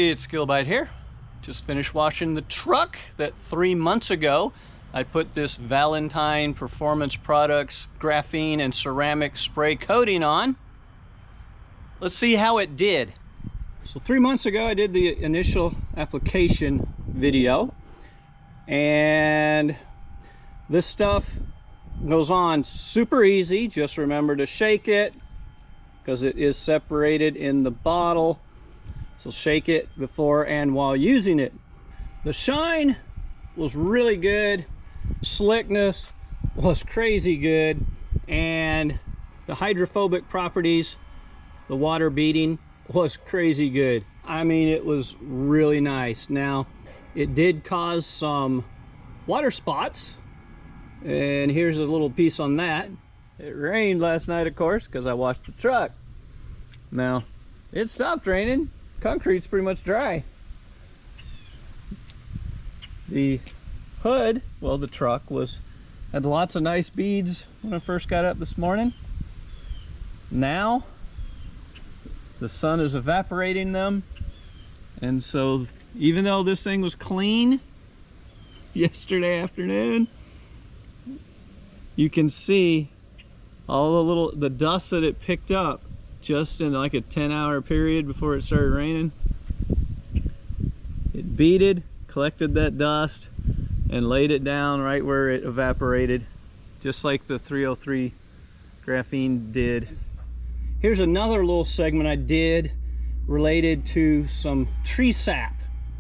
everybody, it's Skillbyte here. Just finished washing the truck that 3 months ago I put this Valentine Performance Products graphene and ceramic spray coating on. Let's see how it did. So 3 months ago I did the initial application video, and this stuff goes on super easy. Just remember to shake it because it is separated in the bottle. So shake it before and while using it. The shine was really good. Slickness was crazy good. And the hydrophobic properties, the water beading, was crazy good. I mean, it was really nice. Now, it did cause some water spots. And here's a little piece on that. It rained last night, of course, because I washed the truck. Now, it stopped raining. Concrete's pretty much dry. The hood, well, the truck had lots of nice beads when I first got up this morning. Now the sun is evaporating them, and so even though this thing was clean yesterday afternoon, you can see all the dust that it picked up just in like a 10-hour period before it started raining. It beaded, collected that dust, and laid it down right where it evaporated, just like the 303 graphene did. Here's another little segment I did related to some tree sap.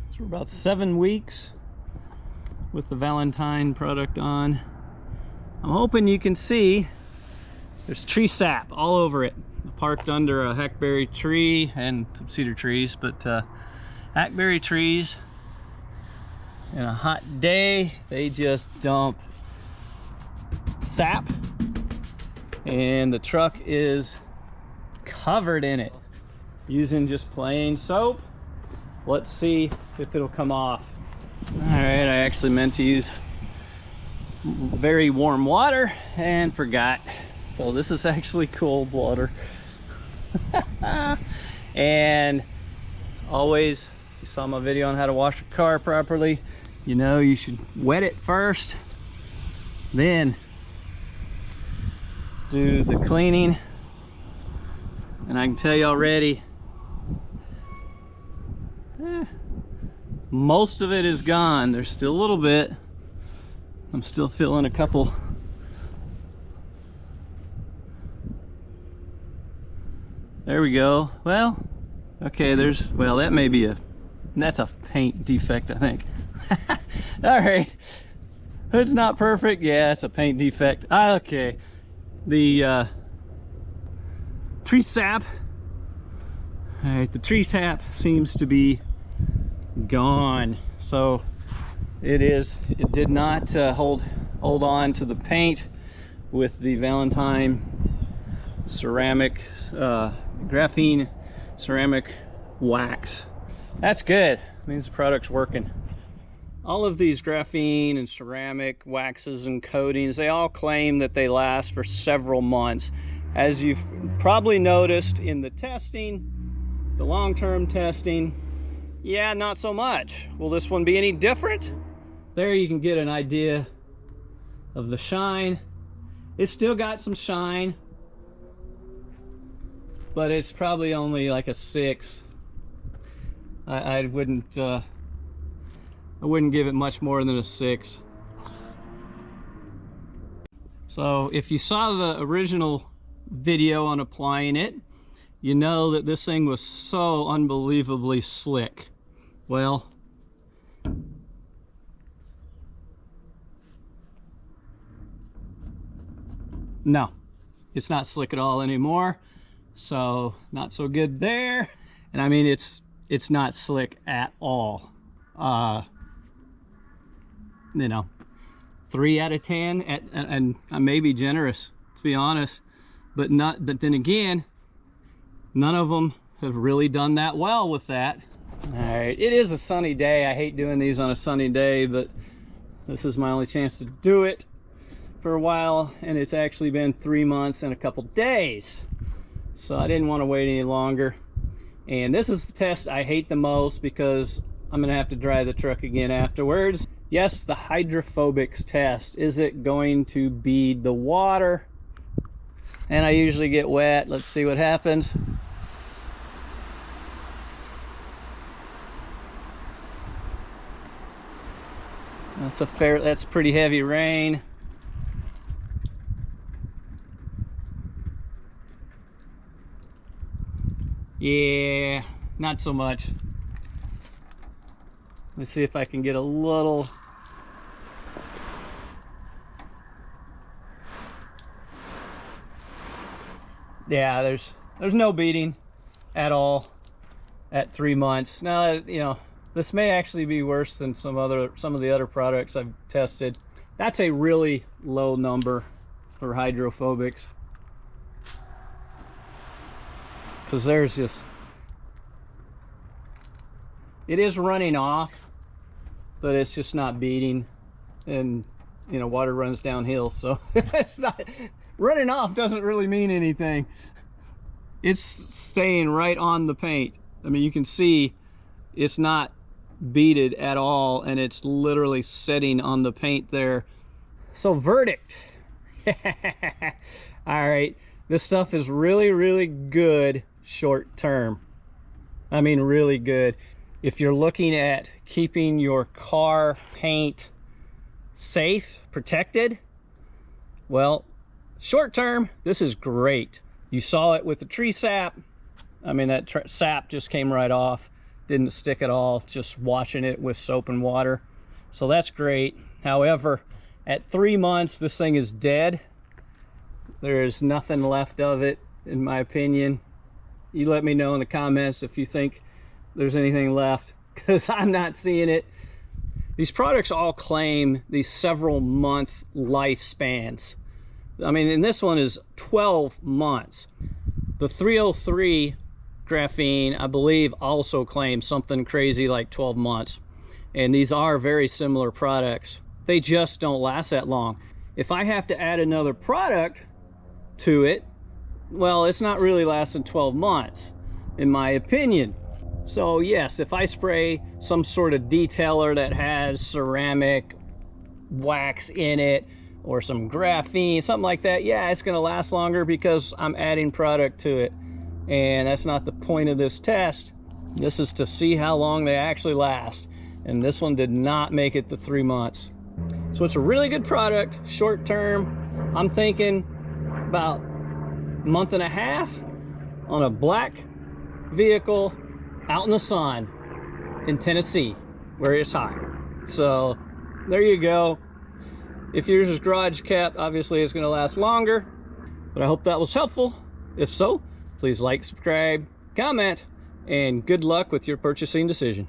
So we're about 7 weeks with the Valentine product on. I'm hoping you can see there's tree sap all over it. Parked under a hackberry tree and some cedar trees, but hackberry trees in a hot day, they just dump sap, and the truck is covered in it. Using just plain soap, let's see if it'll come off. All right, I actually meant to use very warm water and forgot. So this is actually cold water. And always, you saw my video on how to wash a car properly, you know you should wet it first, then do the cleaning. And I can tell you already, most of it is gone. There's still a little bit. I'm still feeling a couple. There we go. Well, okay, well, that may be that's a paint defect, I think. All right, hood's not perfect. Yeah, it's a paint defect. Okay, the tree sap. All right, the tree sap seems to be gone. So it did not hold on to the paint with the Valentine ceramic graphene ceramic wax. That's good. It means the product's working. All of these graphene and ceramic waxes and coatings, they all claim that they last for several months. As you've probably noticed in the testing, the long-term testing, yeah, not so much. Will this one be any different? There you can get an idea of the shine. It's still got some shine, but it's probably only like a 6. I wouldn't give it much more than a 6. So if you saw the original video on applying it, you know that this thing was so unbelievably slick. Well, no, it's not slick at all anymore. So not so good there. And I mean, it's not slick at all. You know, 3 out of 10, and I may be generous, to be honest, but then again, none of them have really done that well with that. All right, it is a sunny day. I hate doing these on a sunny day, but this is my only chance to do it for a while, and it's actually been 3 months and a couple days. So I didn't want to wait any longer. And this is the test I hate the most because I'm gonna have to dry the truck again afterwards. Yes, the hydrophobics test. Is it going to bead the water? And I usually get wet. Let's see what happens. That's pretty heavy rain. Yeah, not so much. Let's see if I can get a little. Yeah, there's no beading at all at 3 months. Now, you know, this may actually be worse than some of the other products I've tested. That's a really low number for hydrophobics, because there's just, it is running off, but it's just not beading, and you know, water runs downhill, so it's not running off. Doesn't really mean anything. It's staying right on the paint. I mean, you can see it's not beaded at all, and it's literally sitting on the paint there. So verdict. All right, this stuff is really, really good short term. I mean, really good. If you're looking at keeping your car paint safe, protected, well, short term, this is great. You saw it with the tree sap. I mean, that sap just came right off. Didn't stick at all, just washing it with soap and water. So that's great. However, at 3 months, this thing is dead. There's nothing left of it, in my opinion. You let me know in the comments if you think there's anything left, because I'm not seeing it. These products all claim these several month lifespans. I mean, and this one is 12 months. The 303 graphene, I believe, also claims something crazy like 12 months. And these are very similar products. They just don't last that long. If I have to add another product to it, well, it's not really lasting 12 months, in my opinion. So yes, if I spray some sort of detailer that has ceramic wax in it, or some graphene, something like that, yeah, it's gonna last longer because I'm adding product to it. And that's not the point of this test. This is to see how long they actually last. And this one did not make it to 3 months. So it's a really good product, short term. I'm thinking about a month and a half on a black vehicle out in the sun in Tennessee, where it's hot. So there you go. If yours is garage kept, obviously it's gonna last longer, but I hope that was helpful. If so, please like, subscribe, comment, and good luck with your purchasing decision.